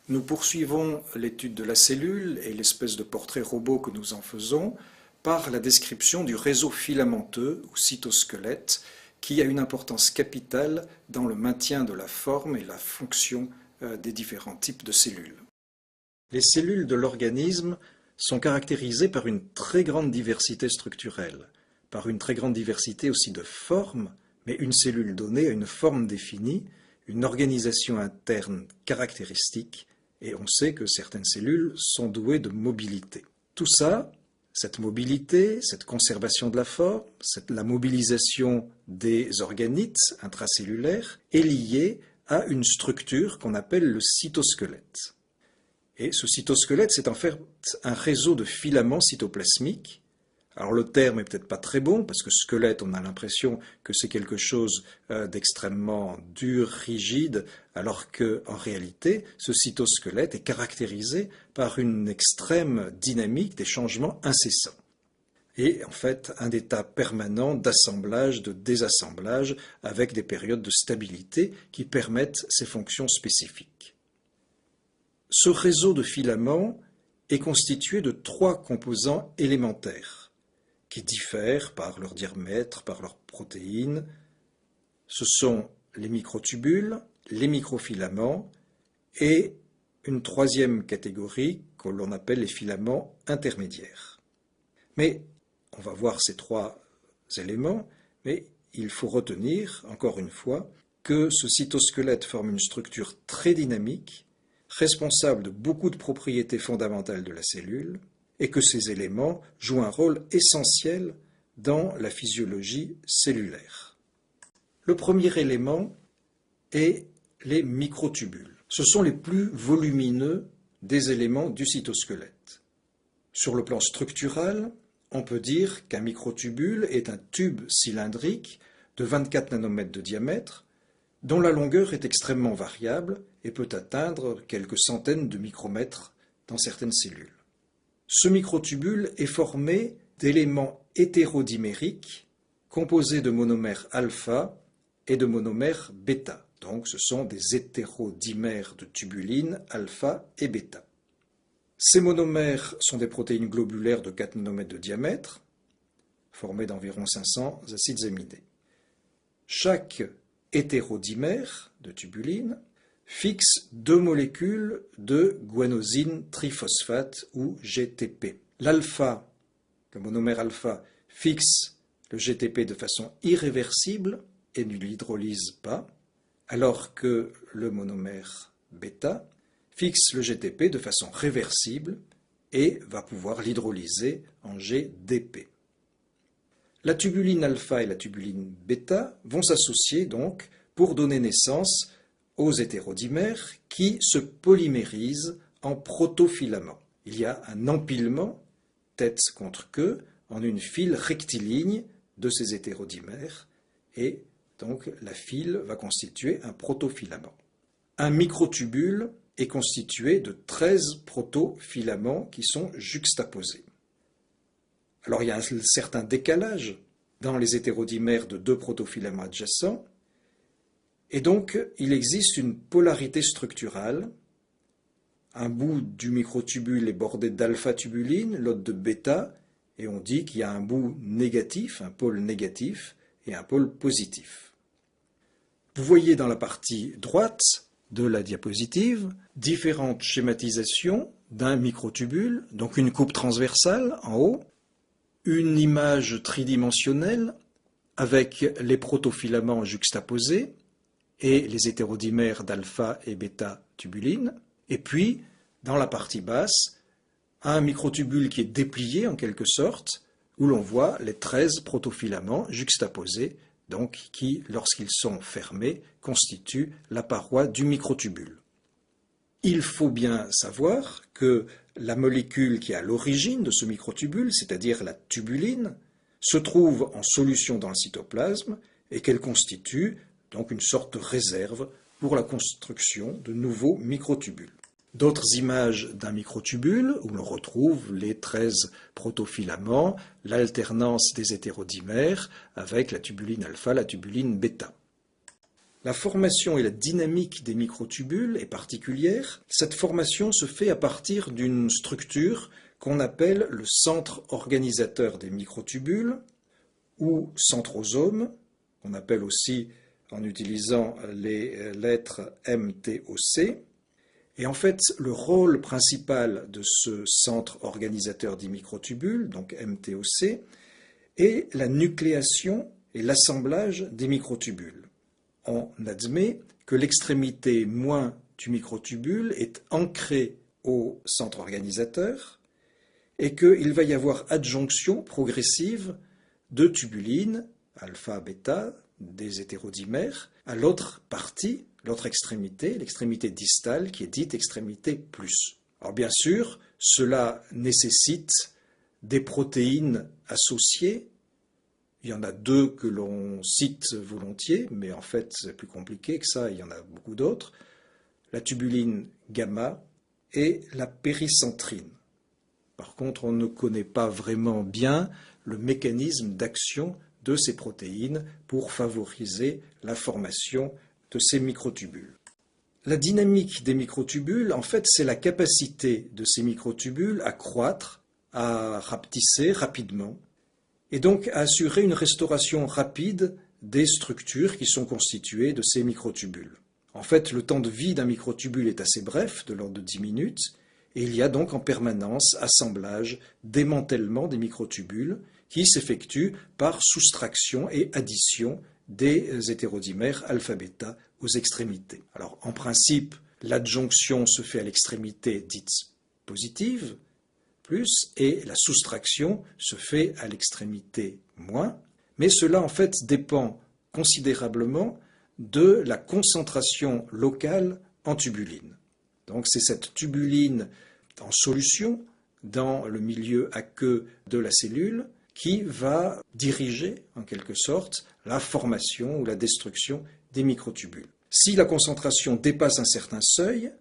Nous poursuivons l'étude de la cellule et l'espèce de portrait robot que nous en faisons par la description du réseau filamenteux ou cytosquelette qui a une importance capitale dans le maintien de la forme et la fonction des différents types de cellules. Les cellules de l'organisme sont caractérisées par une très grande diversité structurelle, par une très grande diversité aussi de formes, mais une cellule donnée a une forme définie, une organisation interne caractéristique, et on sait que certaines cellules sont douées de mobilité. Tout ça, cette mobilité, cette conservation de la forme, la mobilisation des organites intracellulaires est liée à une structure qu'on appelle le cytosquelette. Et ce cytosquelette, c'est en fait un réseau de filaments cytoplasmiques. Alors le terme est peut-être pas très bon, parce que squelette, on a l'impression que c'est quelque chose d'extrêmement dur, rigide, alors qu'en réalité, ce cytosquelette est caractérisé par une extrême dynamique des changements incessants. Et en fait, un état permanent d'assemblage, de désassemblage, avec des périodes de stabilité qui permettent ces fonctions spécifiques. Ce réseau de filaments est constitué de 3 composants élémentaires qui diffèrent par leur diamètre, par leurs protéines. Ce sont les microtubules, les microfilaments et une 3e catégorie que l'on appelle les filaments intermédiaires. Mais on va voir ces 3 éléments, mais il faut retenir, encore une fois, que ce cytosquelette forme une structure très dynamique, responsable de beaucoup de propriétés fondamentales de la cellule, et que ces éléments jouent un rôle essentiel dans la physiologie cellulaire. Le premier élément est les microtubules. Ce sont les plus volumineux des éléments du cytosquelette. Sur le plan structural, on peut dire qu'un microtubule est un tube cylindrique de 24 nanomètres de diamètre, dont la longueur est extrêmement variable et peut atteindre quelques centaines de micromètres dans certaines cellules. Ce microtubule est formé d'éléments hétérodimériques composés de monomères alpha et de monomères bêta. Donc ce sont des hétérodimères de tubulines alpha et bêta. Ces monomères sont des protéines globulaires de 4 nanomètres de diamètre, formées d'environ 500 acides aminés. Chaque hétérodimère de tubuline fixe 2 molécules de guanosine triphosphate ou GTP. L'alpha, le monomère alpha, fixe le GTP de façon irréversible et ne l'hydrolyse pas, alors que le monomère bêta fixe le GTP de façon réversible et va pouvoir l'hydrolyser en GDP. La tubuline alpha et la tubuline bêta vont s'associer donc pour donner naissance aux hétérodimères qui se polymérisent en protofilaments. Il y a un empilement, tête contre queue, en une file rectiligne de ces hétérodimères et donc la file va constituer un protofilament. Un microtubule est constitué de 13 protofilaments qui sont juxtaposés. Alors il y a un certain décalage dans les hétérodimères de 2 protofilaments adjacents, et donc il existe une polarité structurale. Un bout du microtubule est bordé d'alpha-tubuline, l'autre de bêta, et on dit qu'il y a un bout négatif, un pôle négatif, et un pôle positif. Vous voyez dans la partie droite de la diapositive différentes schématisations d'un microtubule, donc une coupe transversale en haut, une image tridimensionnelle avec les protofilaments juxtaposés et les hétérodimères d'alpha et bêta tubulines, et puis, dans la partie basse, un microtubule qui est déplié en quelque sorte, où l'on voit les 13 protofilaments juxtaposés, donc qui, lorsqu'ils sont fermés, constituent la paroi du microtubule. Il faut bien savoir que la molécule qui est à l'origine de ce microtubule, c'est-à-dire la tubuline, se trouve en solution dans le cytoplasme et qu'elle constitue donc une sorte de réserve pour la construction de nouveaux microtubules. D'autres images d'un microtubule où l'on retrouve les 13 protofilaments, l'alternance des hétérodimères avec la tubuline alpha, la tubuline bêta. La formation et la dynamique des microtubules est particulière. Cette formation se fait à partir d'une structure qu'on appelle le centre organisateur des microtubules ou centrosome, qu'on appelle aussi en utilisant les lettres MTOC. Et en fait, le rôle principal de ce centre organisateur des microtubules, donc MTOC, est la nucléation et l'assemblage des microtubules. On admet que l'extrémité moins du microtubule est ancrée au centre organisateur et qu'il va y avoir adjonction progressive de tubulines, alpha, bêta, des hétérodimères, à l'autre partie, l'autre extrémité, l'extrémité distale, qui est dite extrémité plus. Alors bien sûr, cela nécessite des protéines associées. Il y en a deux que l'on cite volontiers, mais en fait c'est plus compliqué que ça, il y en a beaucoup d'autres. La tubuline gamma et la péricentrine. Par contre, on ne connaît pas vraiment bien le mécanisme d'action de ces protéines pour favoriser la formation de ces microtubules. La dynamique des microtubules, en fait, c'est la capacité de ces microtubules à croître, à rapetisser rapidement, et donc à assurer une restauration rapide des structures qui sont constituées de ces microtubules. En fait, le temps de vie d'un microtubule est assez bref, de l'ordre de 10 minutes, et il y a donc en permanence assemblage, démantèlement des microtubules qui s'effectuent par soustraction et addition des hétérodimères alpha-bêta aux extrémités. Alors, en principe, l'adjonction se fait à l'extrémité dite positive, plus, et la soustraction se fait à l'extrémité moins, mais cela en fait dépend considérablement de la concentration locale en tubuline. Donc c'est cette tubuline en solution dans le milieu aqueux de la cellule qui va diriger en quelque sorte la formation ou la destruction des microtubules. Si la concentration dépasse un certain seuil,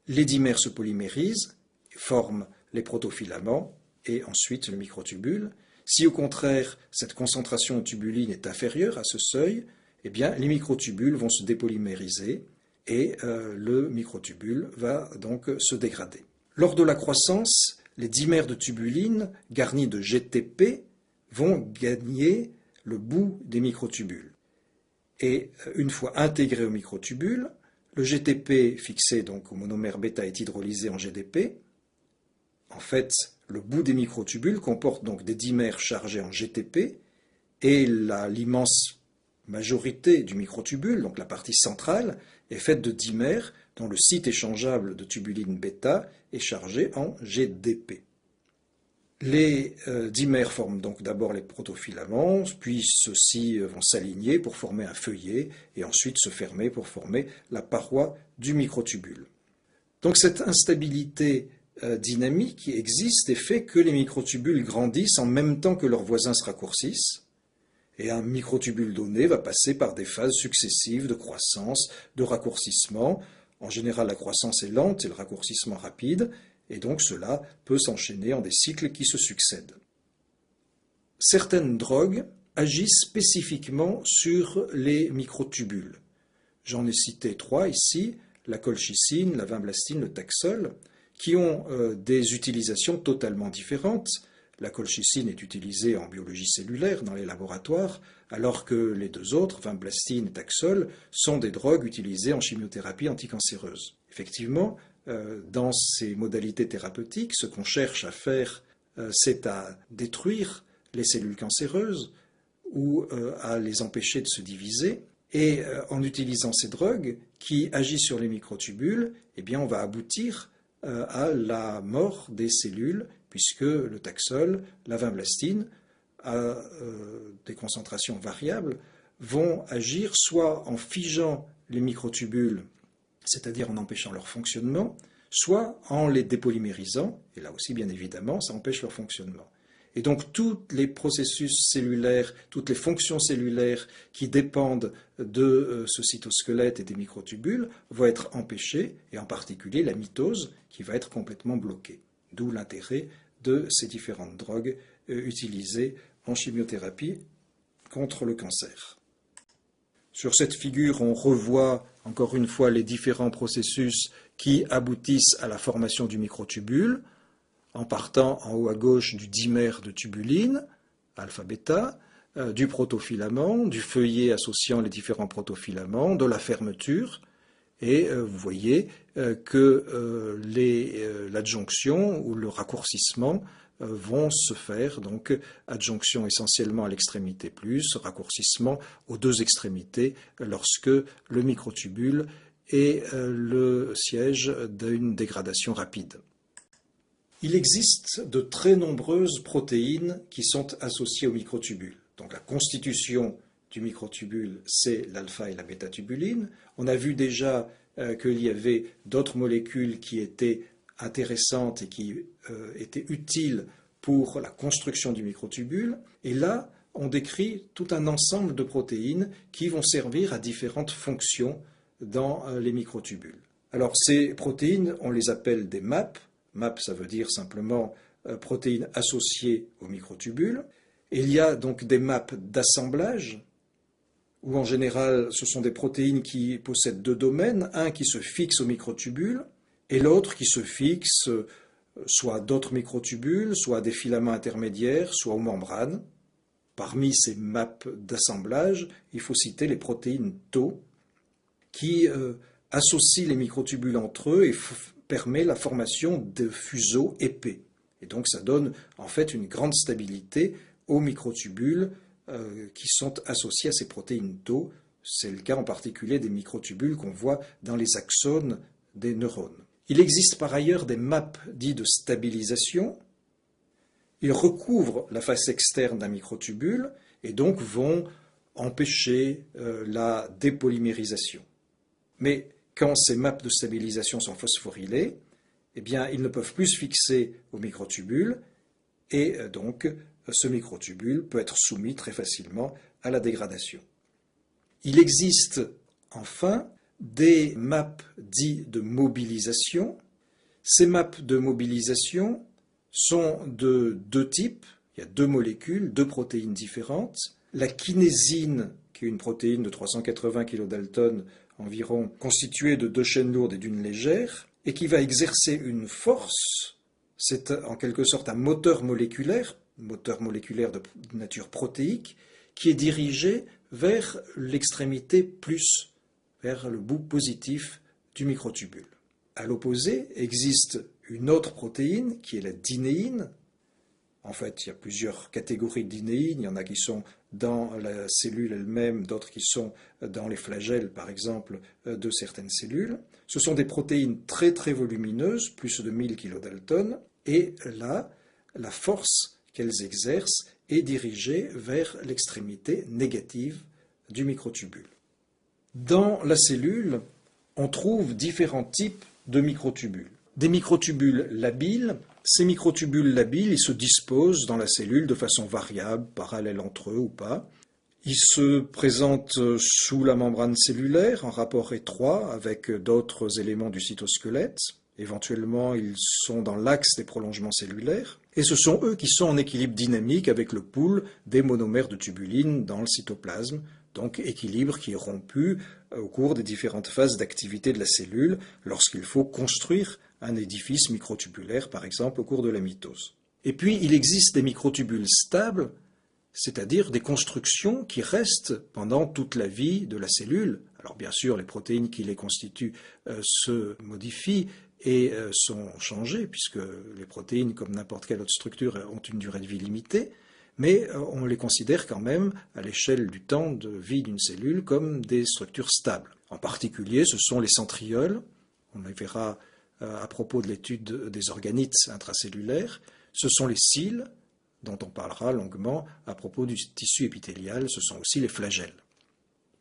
les dimères se polymérisent, forment les protofilaments et ensuite le microtubule. Si au contraire cette concentration en tubuline est inférieure à ce seuil, eh bien les microtubules vont se dépolymériser et le microtubule va donc se dégrader. Lors de la croissance, les dimères de tubuline garnis de GTP vont gagner le bout des microtubules. Et une fois intégré au microtubule, le GTP fixé donc au monomère bêta est hydrolysé en GDP. En fait, le bout des microtubules comporte donc des dimères chargés en GTP et l'immense majorité du microtubule, donc la partie centrale, est faite de dimères dont le site échangeable de tubuline bêta est chargé en GDP. Les dimères forment donc d'abord les protofilaments, puis ceux-ci vont s'aligner pour former un feuillet et ensuite se fermer pour former la paroi du microtubule. Donc cette instabilité dynamique existe et fait que les microtubules grandissent en même temps que leurs voisins se raccourcissent. Et un microtubule donné va passer par des phases successives de croissance, de raccourcissement. En général, la croissance est lente et le raccourcissement rapide, et donc cela peut s'enchaîner en des cycles qui se succèdent. Certaines drogues agissent spécifiquement sur les microtubules. J'en ai cité 3 ici, la colchicine, la vinblastine, le taxol, qui ont des utilisations totalement différentes. La colchicine est utilisée en biologie cellulaire dans les laboratoires, alors que les deux autres, vinblastine et taxol, sont des drogues utilisées en chimiothérapie anticancéreuse. Effectivement, dans ces modalités thérapeutiques, ce qu'on cherche à faire, c'est à détruire les cellules cancéreuses ou à les empêcher de se diviser. Et en utilisant ces drogues qui agissent sur les microtubules, eh bien, on va aboutir à la mort des cellules, puisque le taxol, la vinblastine, à des concentrations variables, vont agir soit en figeant les microtubules, c'est-à-dire en empêchant leur fonctionnement, soit en les dépolymérisant, et là aussi bien évidemment ça empêche leur fonctionnement. Et donc tous les processus cellulaires, toutes les fonctions cellulaires qui dépendent de ce cytosquelette et des microtubules vont être empêchées, et en particulier la mitose qui va être complètement bloquée. D'où l'intérêt de ces différentes drogues utilisées en chimiothérapie contre le cancer. Sur cette figure, on revoit encore une fois les différents processus qui aboutissent à la formation du microtubule, en partant en haut à gauche du dimère de tubuline, alpha-bêta, du protofilament, du feuillet associant les différents protofilaments, de la fermeture, et vous voyez que l'adjonction ou le raccourcissement vont se faire, donc adjonction essentiellement à l'extrémité plus, raccourcissement aux deux extrémités lorsque le microtubule est le siège d'une dégradation rapide. Il existe de très nombreuses protéines qui sont associées au microtubule. Donc la constitution du microtubule, c'est l'alpha et la bêta-tubuline. On a vu déjà qu'il y avait d'autres molécules qui étaient intéressantes et qui étaient utiles pour la construction du microtubule. Et là, on décrit tout un ensemble de protéines qui vont servir à différentes fonctions dans les microtubules. Alors ces protéines, on les appelle des MAP. MAP, ça veut dire simplement protéines associées au microtubule. Et il y a donc des MAP d'assemblage, où en général ce sont des protéines qui possèdent deux domaines, un qui se fixe au microtubule et l'autre qui se fixe soit à d'autres microtubules, soit à des filaments intermédiaires, soit aux membranes. Parmi ces MAP d'assemblage, il faut citer les protéines Tau qui associent les microtubules entre eux et permet la formation de fuseaux épais. Et donc ça donne en fait une grande stabilité aux microtubules qui sont associés à ces protéines Tau. C'est le cas en particulier des microtubules qu'on voit dans les axones des neurones. Il existe par ailleurs des MAP dits de stabilisation. Ils recouvrent la face externe d'un microtubule et donc vont empêcher la dépolymérisation. Mais quand ces MAP de stabilisation sont phosphorylés, eh bien, ils ne peuvent plus se fixer au microtubule et donc ce microtubule peut être soumis très facilement à la dégradation. Il existe enfin des MAP dits de mobilisation. Ces MAP de mobilisation sont de deux types. Il y a deux molécules, deux protéines différentes. La kinésine, qui est une protéine de 380 kilodaltons environ, constituée de deux chaînes lourdes et d'une légère, et qui va exercer une force. C'est en quelque sorte un moteur moléculaire de nature protéique, qui est dirigé vers l'extrémité plus, vers le bout positif du microtubule. À l'opposé, existe une autre protéine qui est la dinéine. En fait, il y a plusieurs catégories de dinéines. Il y en a qui sont dans la cellule elle-même, d'autres qui sont dans les flagelles, par exemple, de certaines cellules. Ce sont des protéines très très volumineuses, plus de 1000 kilodaltons, et là, la force qu'elles exercent est dirigée vers l'extrémité négative du microtubule. Dans la cellule, on trouve différents types de microtubules. Des microtubules labiles. Ces microtubules labiles, ils se disposent dans la cellule de façon variable, parallèle entre eux ou pas. Ils se présentent sous la membrane cellulaire, en rapport étroit avec d'autres éléments du cytosquelette. Éventuellement, ils sont dans l'axe des prolongements cellulaires. Et ce sont eux qui sont en équilibre dynamique avec le pool des monomères de tubuline dans le cytoplasme. Donc équilibre qui est rompu au cours des différentes phases d'activité de la cellule lorsqu'il faut construire un édifice microtubulaire, par exemple, au cours de la mitose. Et puis, il existe des microtubules stables, c'est-à-dire des constructions qui restent pendant toute la vie de la cellule. Alors bien sûr, les protéines qui les constituent se modifient et sont changées, puisque les protéines, comme n'importe quelle autre structure, ont une durée de vie limitée, mais on les considère quand même, à l'échelle du temps de vie d'une cellule, comme des structures stables. En particulier, ce sont les centrioles, on les verra à propos de l'étude des organites intracellulaires, ce sont les cils, dont on parlera longuement à propos du tissu épithélial, ce sont aussi les flagelles.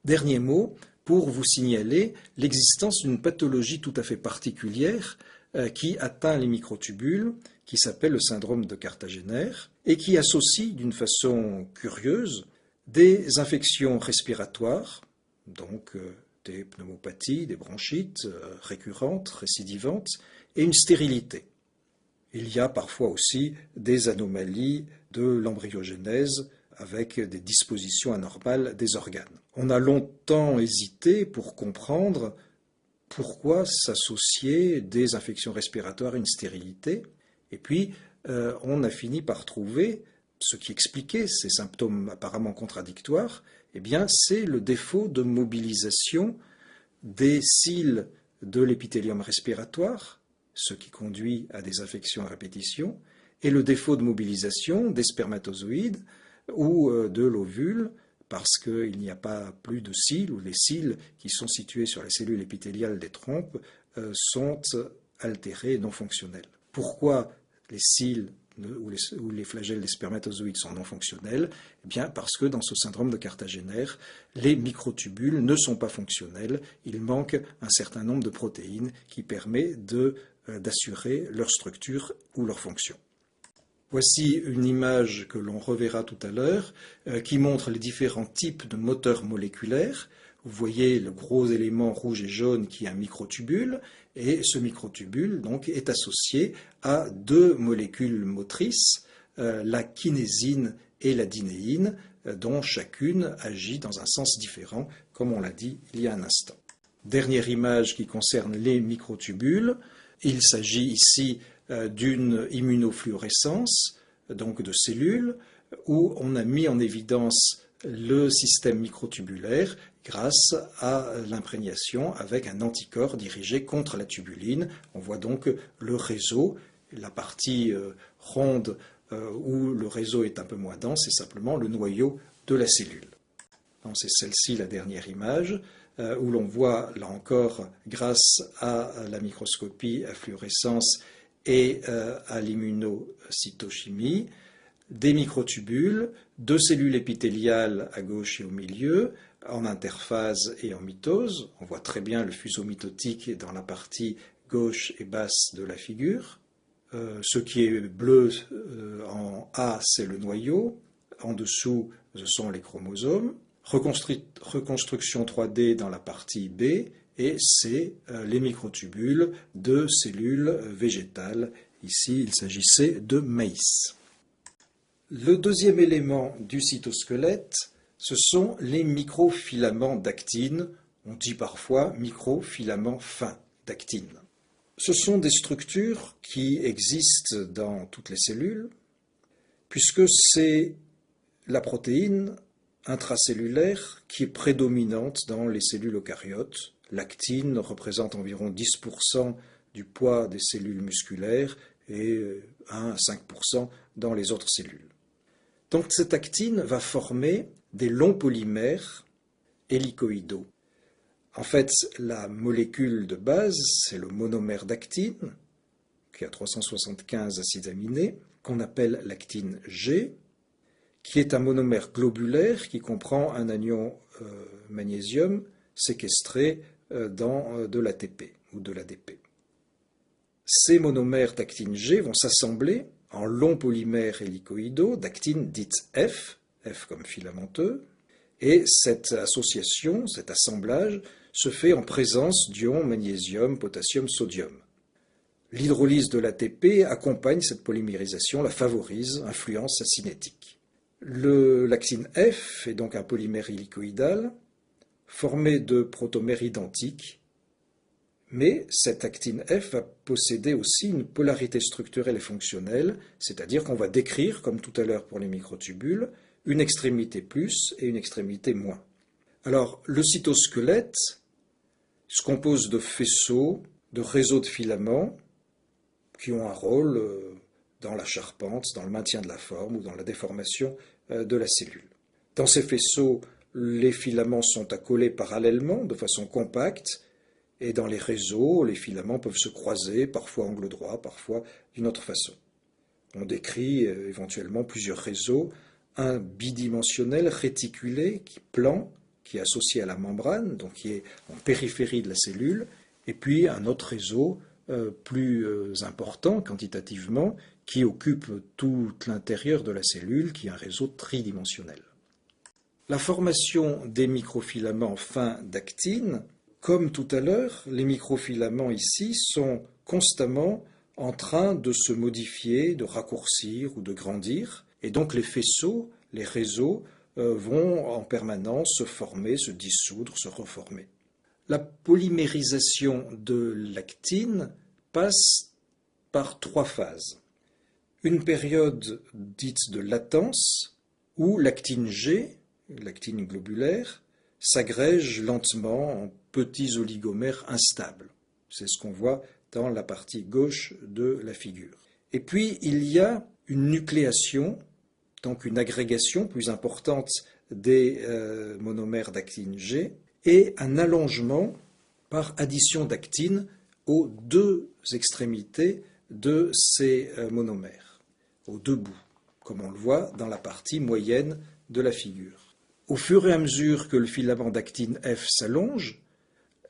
Dernier mot, pour vous signaler l'existence d'une pathologie tout à fait particulière qui atteint les microtubules, qui s'appelle le syndrome de Cartagéner, et qui associe d'une façon curieuse des infections respiratoires, donc des pneumopathies, des bronchites récurrentes, récidivantes, et une stérilité. Il y a parfois aussi des anomalies de l'embryogenèse avec des dispositions anormales des organes. On a longtemps hésité pour comprendre pourquoi s'associer des infections respiratoires à une stérilité. Et puis, on a fini par trouver ce qui expliquait ces symptômes apparemment contradictoires. Eh bien, c'est le défaut de mobilisation des cils de l'épithélium respiratoire, ce qui conduit à des infections à répétition, et le défaut de mobilisation des spermatozoïdes ou de l'ovule, parce qu'il n'y a pas plus de cils, ou les cils qui sont situés sur la cellule épithéliale des trompes sont altérés et non fonctionnels. Pourquoi les cils ou les flagelles des spermatozoïdes sont non fonctionnels? Eh bien parce que dans ce syndrome de Cartagener, les microtubules ne sont pas fonctionnels, il manque un certain nombre de protéines qui permettent d'assurer leur structure ou leur fonction. Voici une image que l'on reverra tout à l'heure qui montre les différents types de moteurs moléculaires. Vous voyez le gros élément rouge et jaune qui est un microtubule, et ce microtubule donc, est associé à deux molécules motrices, la kinésine et la dynéine, dont chacune agit dans un sens différent, comme on l'a dit il y a un instant. Dernière image qui concerne les microtubules. Il s'agit ici d'une immunofluorescence, donc de cellules, où on a mis en évidence le système microtubulaire grâce à l'imprégnation avec un anticorps dirigé contre la tubuline. On voit donc le réseau, la partie ronde où le réseau est un peu moins dense, c'est simplement le noyau de la cellule. C'est celle-ci la dernière image, où l'on voit, là encore, grâce à la microscopie à fluorescence et à l'immunocytochimie, des microtubules, deux cellules épithéliales à gauche et au milieu, en interphase et en mitose. On voit très bien le fuseau mitotique dans la partie gauche et basse de la figure. Ce qui est bleu en A, c'est le noyau. En dessous, ce sont les chromosomes. Reconstruction 3D dans la partie B, et c'est les microtubules de cellules végétales. Ici, il s'agissait de maïs. Le deuxième élément du cytosquelette, ce sont les microfilaments d'actine. On dit parfois microfilaments fins d'actine. Ce sont des structures qui existent dans toutes les cellules, puisque c'est la protéine intracellulaire qui est prédominante dans les cellules eucaryotes. L'actine représente environ 10% du poids des cellules musculaires et 1 à 5% dans les autres cellules. Donc cette actine va former des longs polymères hélicoïdaux. En fait, la molécule de base, c'est le monomère d'actine, qui a 375 acides aminés, qu'on appelle l'actine G, qui est un monomère globulaire qui comprend un anion magnésium séquestré dans de l'ATP ou de l'ADP. Ces monomères d'actine G vont s'assembler en longs polymères hélicoïdaux d'actine dite F, F comme filamenteux, et cette association, cet assemblage, se fait en présence d'ions magnésium, potassium, sodium. L'hydrolyse de l'ATP accompagne cette polymérisation, la favorise, influence sa cinétique. L'actine F est donc un polymère hélicoïdal formé de protomères identiques, mais cette actine F va posséder aussi une polarité structurelle et fonctionnelle, c'est-à-dire qu'on va décrire, comme tout à l'heure pour les microtubules, une extrémité plus et une extrémité moins. Alors, le cytosquelette se compose de faisceaux, de réseaux de filaments qui ont un rôle dans la charpente, dans le maintien de la forme ou dans la déformation de la cellule. Dans ces faisceaux, les filaments sont accolés parallèlement, de façon compacte, et dans les réseaux, les filaments peuvent se croiser, parfois angle droit, parfois d'une autre façon. On décrit éventuellement plusieurs réseaux, un bidimensionnel réticulé, plan, qui est associé à la membrane, donc qui est en périphérie de la cellule, et puis un autre réseau plus important quantitativement, qui occupe tout l'intérieur de la cellule, qui est un réseau tridimensionnel. La formation des microfilaments fins d'actine, comme tout à l'heure, les microfilaments ici sont constamment en train de se modifier, de raccourcir ou de grandir, et donc les faisceaux les réseaux vont en permanence se former, se dissoudre, se reformer. La polymérisation de l'actine passe par 3 phases. Une période dite de latence, où l'actine G, l'actine globulaire, s'agrège lentement en petits oligomères instables. C'est ce qu'on voit dans la partie gauche de la figure. Et puis, il y a une nucléation, donc une agrégation plus importante des monomères d'actine G, et un allongement par addition d'actine aux 2 extrémités de ces monomères, aux 2 bouts, comme on le voit dans la partie moyenne de la figure. Au fur et à mesure que le filament d'actine F s'allonge,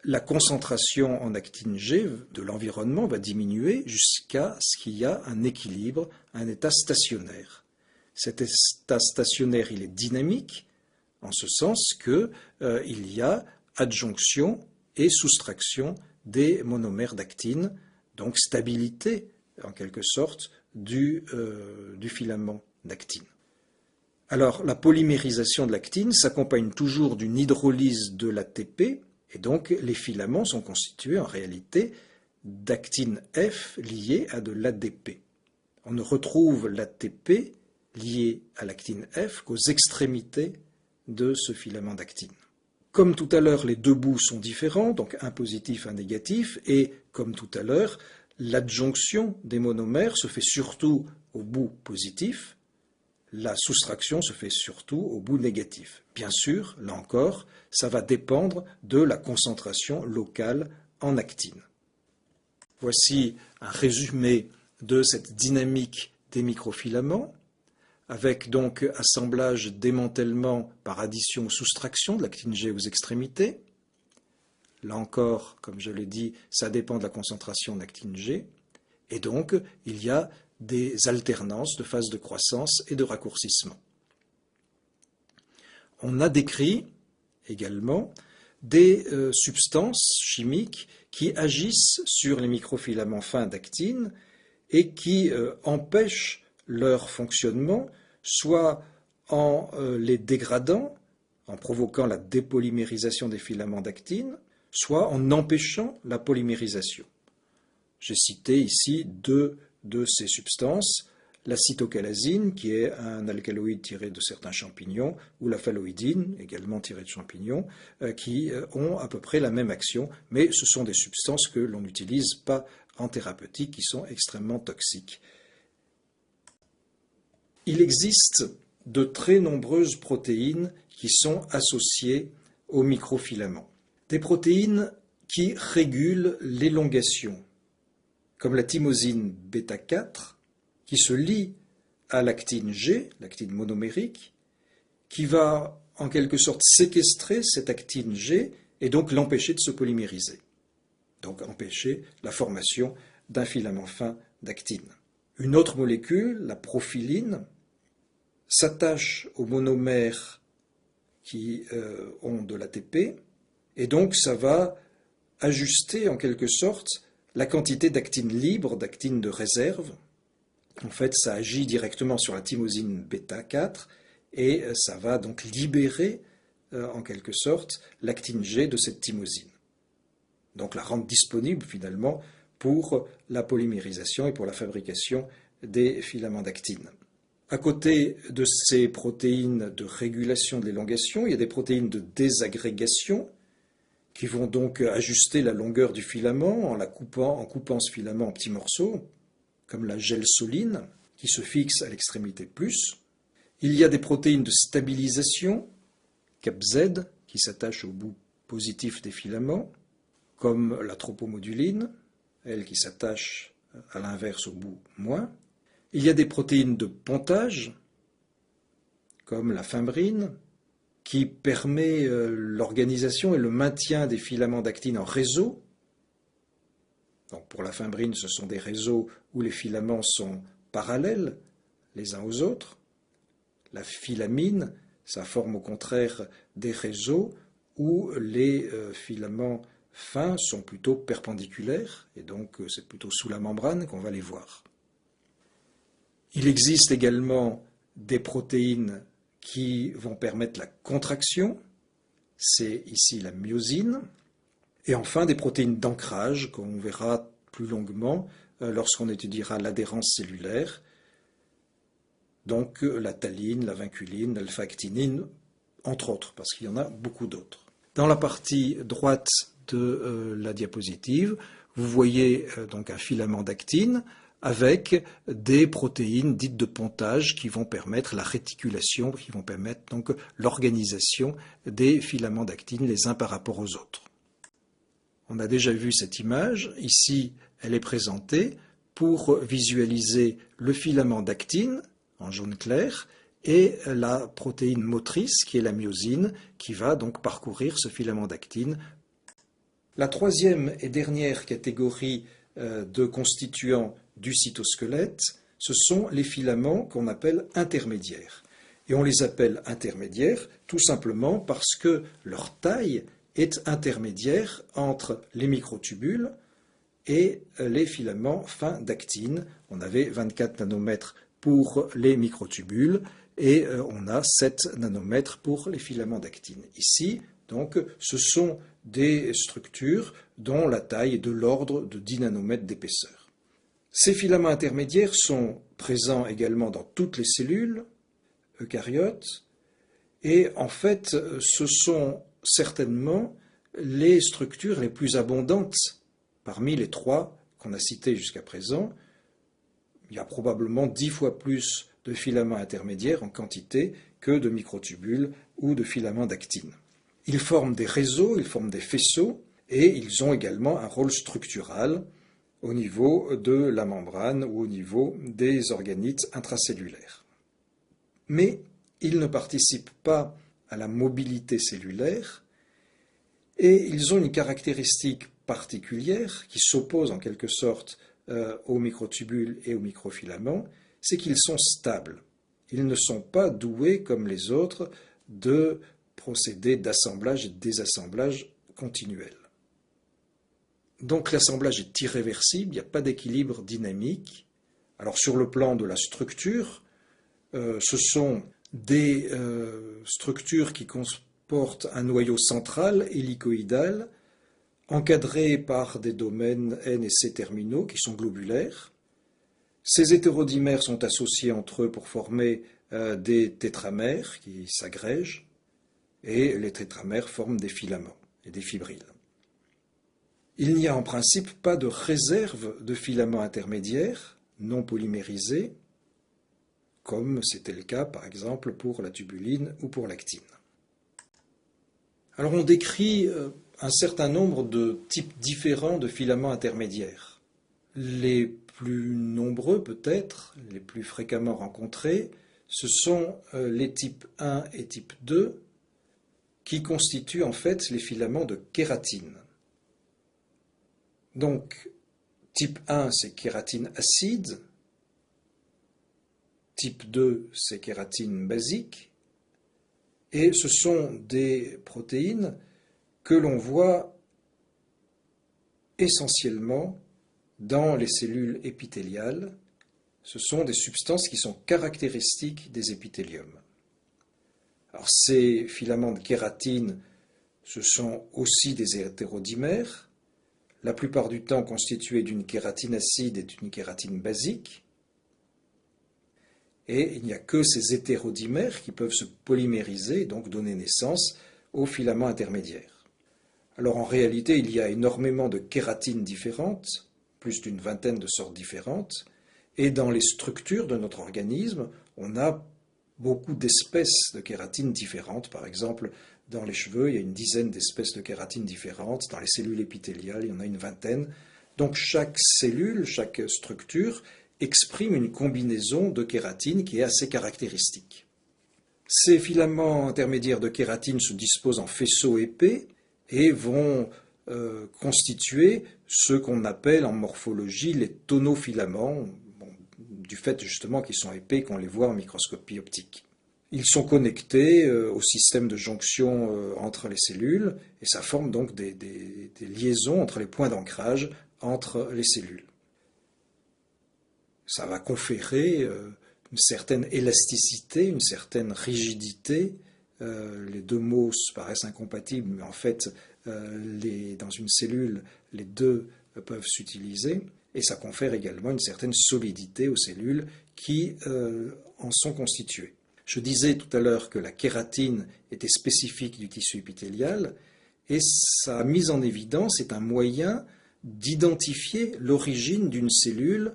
la concentration en actine G de l'environnement va diminuer jusqu'à ce qu'il y ait un équilibre, un état stationnaire. Cet état stationnaire, il est dynamique, en ce sens qu'il y a adjonction et soustraction des monomères d'actine, donc stabilité, en quelque sorte, du filament d'actine. Alors, la polymérisation de l'actine s'accompagne toujours d'une hydrolyse de l'ATP, et donc les filaments sont constitués en réalité d'actine F liée à de l'ADP. On ne retrouve l'ATP lié à l'actine F qu'aux extrémités de ce filament d'actine. Comme tout à l'heure, les 2 bouts sont différents, donc un positif, un négatif, et comme tout à l'heure, l'adjonction des monomères se fait surtout au bout positif, la soustraction se fait surtout au bout négatif. Bien sûr, là encore, ça va dépendre de la concentration locale en actine. Voici un résumé de cette dynamique des microfilaments, avec donc assemblage, démantèlement par addition ou soustraction de l'actine G aux extrémités. Là encore, comme je l'ai dit, ça dépend de la concentration d'actine G. Et donc, il y a des alternances de phases de croissance et de raccourcissement. On a décrit également des substances chimiques qui agissent sur les microfilaments fins d'actine et qui empêchent leur fonctionnement, soit en les dégradant, en provoquant la dépolymérisation des filaments d'actine, soit en empêchant la polymérisation. J'ai cité ici 2 de ces substances, la cytocalasine, qui est un alcaloïde tiré de certains champignons, ou la phalloïdine, également tirée de champignons, qui ont à peu près la même action, mais ce sont des substances que l'on n'utilise pas en thérapeutique, qui sont extrêmement toxiques. Il existe de très nombreuses protéines qui sont associées aux microfilaments. Des protéines qui régulent l'élongation, comme la thymosine bêta-4, qui se lie à l'actine G, l'actine monomérique, qui va en quelque sorte séquestrer cette actine G et donc l'empêcher de se polymériser, donc empêcher la formation d'un filament fin d'actine. Une autre molécule, la prophyline, s'attache aux monomères qui ont de l'ATP, et donc ça va ajuster en quelque sorte la quantité d'actine libre, d'actine de réserve. En fait, ça agit directement sur la thymosine bêta-4 et ça va donc libérer en quelque sorte l'actine G de cette thymosine. Donc la rendre disponible finalement pour la polymérisation et pour la fabrication des filaments d'actine. À côté de ces protéines de régulation de l'élongation, il y a des protéines de désagrégation qui vont donc ajuster la longueur du filament en coupant ce filament en petits morceaux, comme la gelsoline, qui se fixe à l'extrémité plus. Il y a des protéines de stabilisation, CAPZ, qui s'attachent au bout positif des filaments, comme la tropomoduline, elle qui s'attache à l'inverse au bout moins. Il y a des protéines de pontage, comme la fimbrine, qui permet l'organisation et le maintien des filaments d'actine en réseau. Donc pour la fimbrine, ce sont des réseaux où les filaments sont parallèles les uns aux autres. La filamine, ça forme au contraire des réseaux où les filaments fins sont plutôt perpendiculaires, et donc c'est plutôt sous la membrane qu'on va les voir. Il existe également des protéines qui vont permettre la contraction, c'est ici la myosine, et enfin des protéines d'ancrage qu'on verra plus longuement lorsqu'on étudiera l'adhérence cellulaire, donc la taline, la vinculine, l'alpha-actinine, entre autres, parce qu'il y en a beaucoup d'autres. Dans la partie droite de la diapositive, vous voyez donc un filament d'actine avec des protéines dites de pontage qui vont permettre la réticulation, qui vont permettre donc l'organisation des filaments d'actine les uns par rapport aux autres. On a déjà vu cette image. Ici, elle est présentée pour visualiser le filament d'actine en jaune clair et la protéine motrice qui est la myosine qui va donc parcourir ce filament d'actine. La troisième et dernière catégorie de constituants du cytosquelette, ce sont les filaments qu'on appelle intermédiaires. Et on les appelle intermédiaires tout simplement parce que leur taille est intermédiaire entre les microtubules et les filaments fins d'actine. On avait 24 nanomètres pour les microtubules et on a 7 nanomètres pour les filaments d'actine. Ici, donc, ce sont des structures dont la taille est de l'ordre de 10 nanomètres d'épaisseur. Ces filaments intermédiaires sont présents également dans toutes les cellules eucaryotes et en fait, ce sont certainement les structures les plus abondantes parmi les trois qu'on a cités jusqu'à présent. Il y a probablement 10 fois plus de filaments intermédiaires en quantité que de microtubules ou de filaments d'actine. Ils forment des réseaux, ils forment des faisceaux et ils ont également un rôle structural au niveau de la membrane ou au niveau des organites intracellulaires. Mais ils ne participent pas à la mobilité cellulaire et ils ont une caractéristique particulière qui s'oppose en quelque sorte aux microtubules et aux microfilaments, c'est qu'ils sont stables. Ils ne sont pas doués comme les autres de procédés d'assemblage et de désassemblage continuels. Donc l'assemblage est irréversible, il n'y a pas d'équilibre dynamique. Alors sur le plan de la structure, ce sont des structures qui comportent un noyau central hélicoïdal encadré par des domaines N et C terminaux qui sont globulaires. Ces hétérodimères sont associés entre eux pour former des tétramères qui s'agrègent et les tétramères forment des filaments et des fibrilles. Il n'y a en principe pas de réserve de filaments intermédiaires non polymérisés, comme c'était le cas par exemple pour la tubuline ou pour l'actine. Alors on décrit un certain nombre de types différents de filaments intermédiaires. Les plus nombreux peut-être, les plus fréquemment rencontrés, ce sont les types 1 et type 2 qui constituent en fait les filaments de kératine. Donc, type 1, c'est kératine acide, type 2, c'est kératine basique, et ce sont des protéines que l'on voit essentiellement dans les cellules épithéliales. Ce sont des substances qui sont caractéristiques des épithéliums. Alors, ces filaments de kératine, ce sont aussi des hétérodimères, la plupart du temps constitués d'une kératine acide et d'une kératine basique. Et il n'y a que ces hétérodimères qui peuvent se polymériser et donc donner naissance aux filaments intermédiaires. Alors en réalité, il y a énormément de kératines différentes, plus d'une vingtaine de sortes différentes, et dans les structures de notre organisme, on a beaucoup d'espèces de kératines différentes. Par exemple, dans les cheveux, il y a une dizaine d'espèces de kératines différentes. Dans les cellules épithéliales, il y en a une vingtaine. Donc chaque cellule, chaque structure exprime une combinaison de kératine qui est assez caractéristique. Ces filaments intermédiaires de kératine se disposent en faisceaux épais et vont constituer ce qu'on appelle en morphologie les tonofilaments, du fait justement qu'ils sont épais, qu'on les voit en microscopie optique. Ils sont connectés au système de jonction entre les cellules et ça forme donc des liaisons entre les points d'ancrage entre les cellules. Ça va conférer une certaine élasticité, une certaine rigidité. Les deux mots paraissent incompatibles, mais en fait, dans une cellule, les deux peuvent s'utiliser. Et ça confère également une certaine solidité aux cellules qui en sont constituées. Je disais tout à l'heure que la kératine était spécifique du tissu épithélial, et sa mise en évidence est un moyen d'identifier l'origine d'une cellule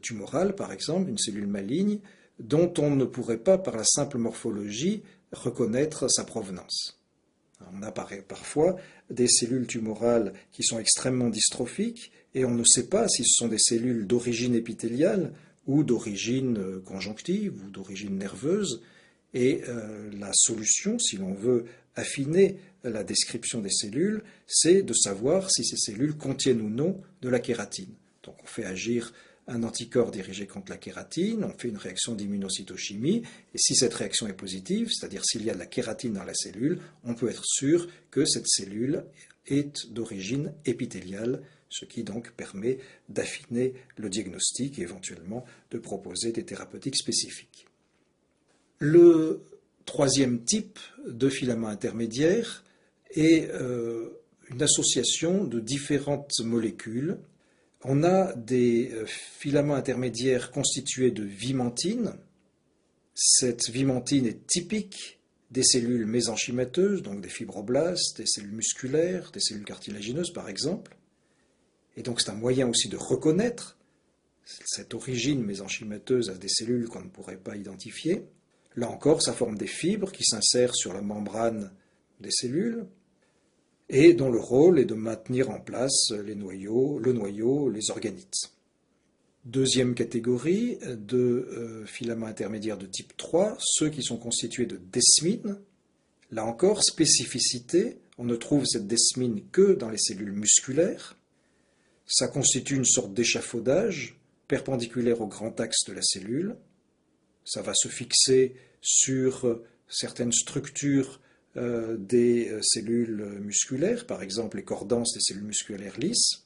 tumorale, par exemple, une cellule maligne, dont on ne pourrait pas, par la simple morphologie, reconnaître sa provenance. On a parfois des cellules tumorales qui sont extrêmement dystrophiques, et on ne sait pas si ce sont des cellules d'origine épithéliale ou d'origine conjonctive ou d'origine nerveuse. Et la solution, si l'on veut affiner la description des cellules, c'est de savoir si ces cellules contiennent ou non de la kératine. Donc on fait agir un anticorps dirigé contre la kératine, on fait une réaction d'immunocytochimie, et si cette réaction est positive, c'est-à-dire s'il y a de la kératine dans la cellule, on peut être sûr que cette cellule est d'origine épithéliale, ce qui donc permet d'affiner le diagnostic et éventuellement de proposer des thérapeutiques spécifiques. Le troisième type de filament intermédiaire est une association de différentes molécules. On a des filaments intermédiaires constitués de vimentine. Cette vimentine est typique des cellules mésenchymateuses, donc des fibroblastes, des cellules musculaires, des cellules cartilagineuses par exemple. Et donc c'est un moyen aussi de reconnaître cette origine mésenchymateuse à des cellules qu'on ne pourrait pas identifier. Là encore, ça forme des fibres qui s'insèrent sur la membrane des cellules et dont le rôle est de maintenir en place le noyau, les organites. Deuxième catégorie de filaments intermédiaires de type 3, ceux qui sont constitués de desmine. Là encore, spécificité, on ne trouve cette desmine que dans les cellules musculaires. Ça constitue une sorte d'échafaudage perpendiculaire au grand axe de la cellule. Ça va se fixer sur certaines structures des cellules musculaires, par exemple les cordances des cellules musculaires lisses,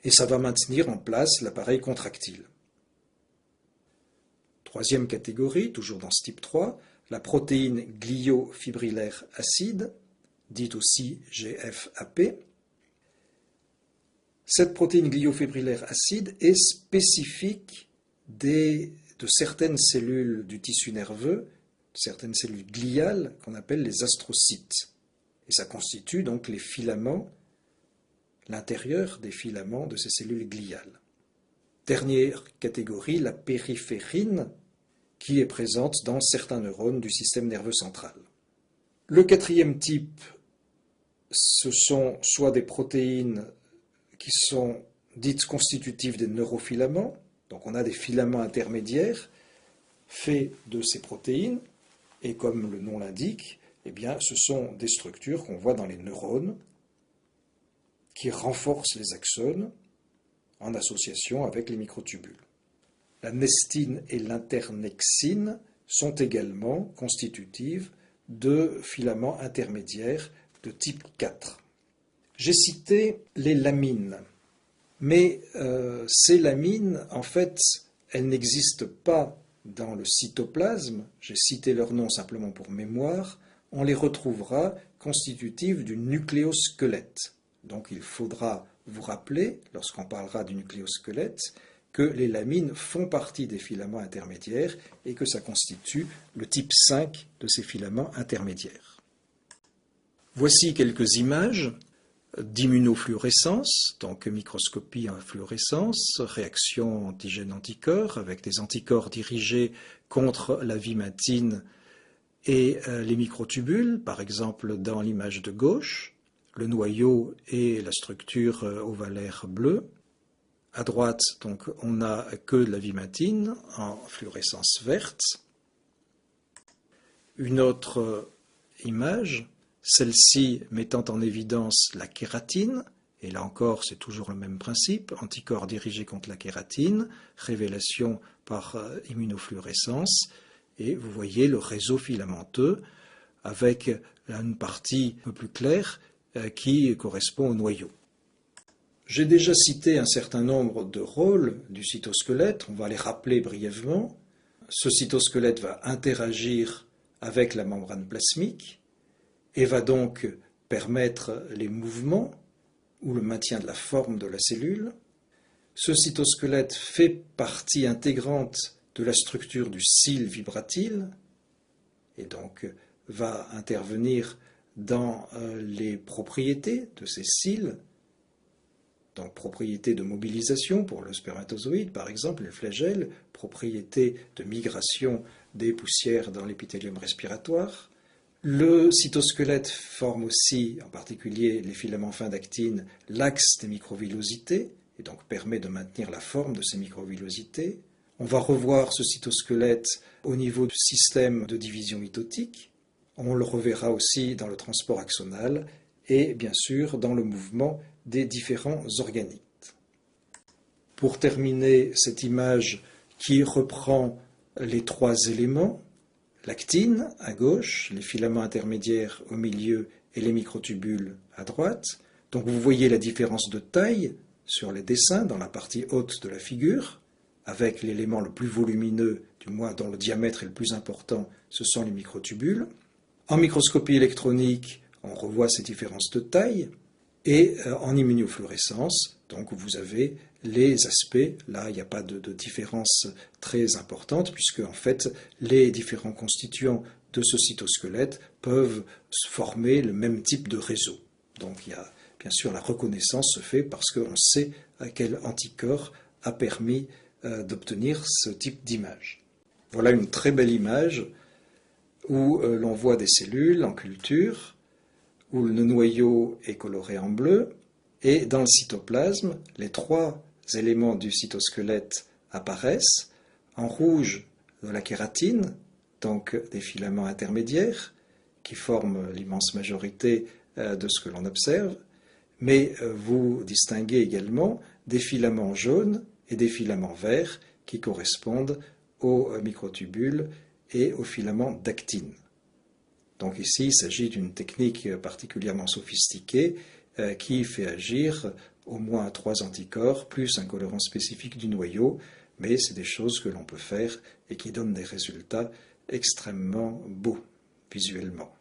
et ça va maintenir en place l'appareil contractile. Troisième catégorie, toujours dans ce type 3, la protéine gliofibrillaire acide, dite aussi GFAP. Cette protéine gliofibrillaire acide est spécifique de certaines cellules du tissu nerveux, certaines cellules gliales qu'on appelle les astrocytes. Et ça constitue donc les filaments, l'intérieur des filaments de ces cellules gliales. Dernière catégorie, la périphérine, qui est présente dans certains neurones du système nerveux central. Le quatrième type, ce sont soit des protéines qui sont dites constitutives des neurofilaments, donc on a des filaments intermédiaires faits de ces protéines, et comme le nom l'indique, eh bien, ce sont des structures qu'on voit dans les neurones qui renforcent les axones en association avec les microtubules. La nestine et l'internexine sont également constitutives de filaments intermédiaires de type 4. J'ai cité les lamines, mais ces lamines, en fait, elles n'existent pas dans le cytoplasme, j'ai cité leur nom simplement pour mémoire, on les retrouvera constitutives du nucléosquelette. Donc il faudra vous rappeler, lorsqu'on parlera du nucléosquelette, que les lamines font partie des filaments intermédiaires et que ça constitue le type 5 de ces filaments intermédiaires. Voici quelques images d'immunofluorescence, donc microscopie en fluorescence, réaction antigène-anticorps avec des anticorps dirigés contre la vimentine et les microtubules, par exemple dans l'image de gauche, le noyau et la structure ovalaire bleue. À droite, donc, on n'a que de la vimentine en fluorescence verte. Une autre image, celle-ci mettant en évidence la kératine, et là encore c'est toujours le même principe, anticorps dirigés contre la kératine, révélation par immunofluorescence, et vous voyez le réseau filamenteux avec une partie un peu plus claire qui correspond au noyau. J'ai déjà cité un certain nombre de rôles du cytosquelette, on va les rappeler brièvement. ce cytosquelette va interagir avec la membrane plasmique et va donc permettre les mouvements ou le maintien de la forme de la cellule. Ce cytosquelette fait partie intégrante de la structure du cile vibratile et donc va intervenir dans les propriétés de ces cils, donc propriétés de mobilisation pour le spermatozoïde par exemple, les flagelles, propriétés de migration des poussières dans l'épithélium respiratoire. Le cytosquelette forme aussi, en particulier les filaments fins d'actine, l'axe des microvillosités et donc permet de maintenir la forme de ces microvillosités. On va revoir ce cytosquelette au niveau du système de division mitotique. On le reverra aussi dans le transport axonal et bien sûr dans le mouvement des différents organites. Pour terminer cette image qui reprend les trois éléments, l'actine à gauche, les filaments intermédiaires au milieu et les microtubules à droite. Donc vous voyez la différence de taille sur les dessins dans la partie haute de la figure, avec l'élément le plus volumineux, du moins dont le diamètre est le plus important, ce sont les microtubules. En microscopie électronique, on revoit ces différences de taille. Et en immunofluorescence, donc vous avez les aspects, là il n'y a pas de différence très importante, puisque en fait les différents constituants de ce cytosquelette peuvent former le même type de réseau. Donc il y a, bien sûr, la reconnaissance se fait parce qu'on sait à quel anticorps a permis d'obtenir ce type d'image. Voilà une très belle image où l'on voit des cellules en culture, où le noyau est coloré en bleu, et dans le cytoplasme, les trois éléments du cytosquelette apparaissent. En rouge, de la kératine, donc des filaments intermédiaires, qui forment l'immense majorité de ce que l'on observe, mais vous distinguez également des filaments jaunes et des filaments verts qui correspondent aux microtubules et aux filaments d'actine. Donc ici, il s'agit d'une technique particulièrement sophistiquée qui fait agir au moins 3 anticorps, plus un colorant spécifique du noyau, mais c'est des choses que l'on peut faire et qui donnent des résultats extrêmement beaux visuellement.